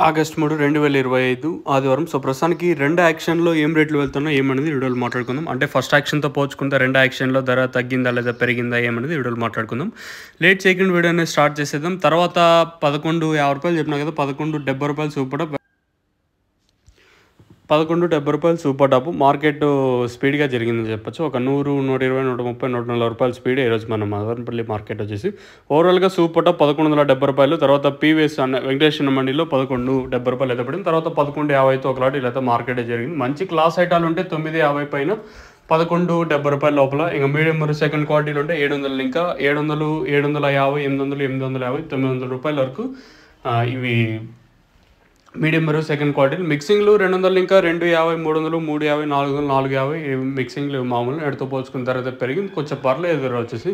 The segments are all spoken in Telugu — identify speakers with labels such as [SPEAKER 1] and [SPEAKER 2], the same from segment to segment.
[SPEAKER 1] ఆగస్ట్ 3, 2025 ఆదివారం. సో, ప్రస్తుతానికి 2 యాక్షన్‌లో ఏం రేట్లు వెళ్తున్నాయి ఏమనేది వీడియోలో మాట్లాడుకుందాం. అంటే ఫస్ట్ యాక్షన్‌తో పోల్చుకుంటే 2 యాక్షన్‌లో ధర తగ్గిందా లేదా పెరిగిందా ఏమనేది వీడియోలో మాట్లాడుకుందాం. లేట్ చేయకుండా వీడియో అనేది స్టార్ట్ చేసేద్దాం. తర్వాత ₹11.50 చెప్పినా కదా, ₹11.70 super top, ₹11.70 super top. Market స్పీడ్గా జరిగిందని చెప్పొచ్చు. ఒక 100, 120, 130, 140 స్పీడ్ ఈరోజు మన మదనపల్లి మార్కెట్ వచ్చేసి. ఓవరాల్గా సూపర్ టాప్ ₹11.70. తర్వాత పీవీఎస్ అన్న వెంకటేశ్వర మండిలో ₹11.70 అయితే పడింది. తర్వాత 11.50తో ఒకలాంటి ఇలా మార్కెట్ జరిగింది. మంచి క్లాస్ ఐటాలు ఉంటే 9.50 పైన, ₹11.70 లోపల. ఇంకా మీడియం మరియు సెకండ్ క్వాలిటీలు ఉంటే 700, ఇంకా 700, 750, 800, 850, ₹900 వరకు ఇవి మీడియం మరియు సెకండ్ క్వాలిటీలు. మిక్సింగ్లు 200, ఇంకా 250, 300, 350, 400, 450 మిక్సింగ్లు మామూలు ఎడతో పోల్చుకున్న తర్వాత పెరిగింది. కొంచెం పర్లేదు వచ్చేసి.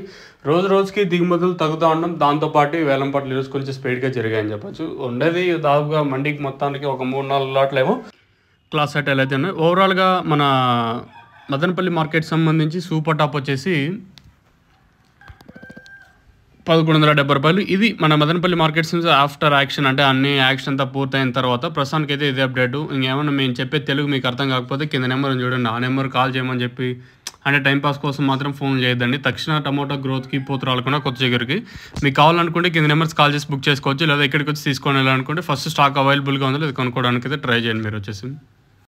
[SPEAKER 1] రోజుకి దిగుమతులు తగ్గుతూ ఉండడం, దాంతోపాటు వేలం పాటలు ఈరోజు కొంచెం స్పీడ్గా జరిగాయని చెప్పొచ్చు. ఉండేది దాదాపుగా మండికి మొత్తానికి ఒక 3-4 లాట్లేమో క్లాస్ ఐటాలు అయితే ఉన్నాయి. ఓవరాల్గా మన మదనపల్లి మార్కెట్ సంబంధించి సూపర్ టాప్ వచ్చేసి ₹11.70. ఇది మన మదనపల్లి మార్కెట్స్ నుంచి ఆఫ్టర్ యాక్షన్, అంటే అన్ని యాక్షన్ అంతా పూర్తయిన తర్వాత. ప్రస్తుతానికి అయితే ఇది అప్డేటు. ఇంకేమన్నా మేము చెప్పే తెలుగు మీకు అర్థం కాకపోతే కింద నెంబర్ చూడండి, ఆ నెంబర్ కాల్ చేయమని చెప్పి అంటే టైంపాస్ కోసం మాత్రం ఫోన్ చేయొద్దండి. తక్షణ టమోటా గ్రోత్కి పూత రాలకుండా కొత్త చిగురికి మీకు కావాలనుకుంటే కింద నెంబర్స్ కాల్ చేసి బుక్ చేసుకోవచ్చు. లేదా ఇక్కడికి వచ్చి తీసుకొని వెళ్ళాలనుకుంటే ఫస్ట్ స్టాక్ అవైలబుల్గా ఉందో లేదా కొనుక్కోవడానికి అయితే ట్రై చేయండి మీరు వచ్చేసి.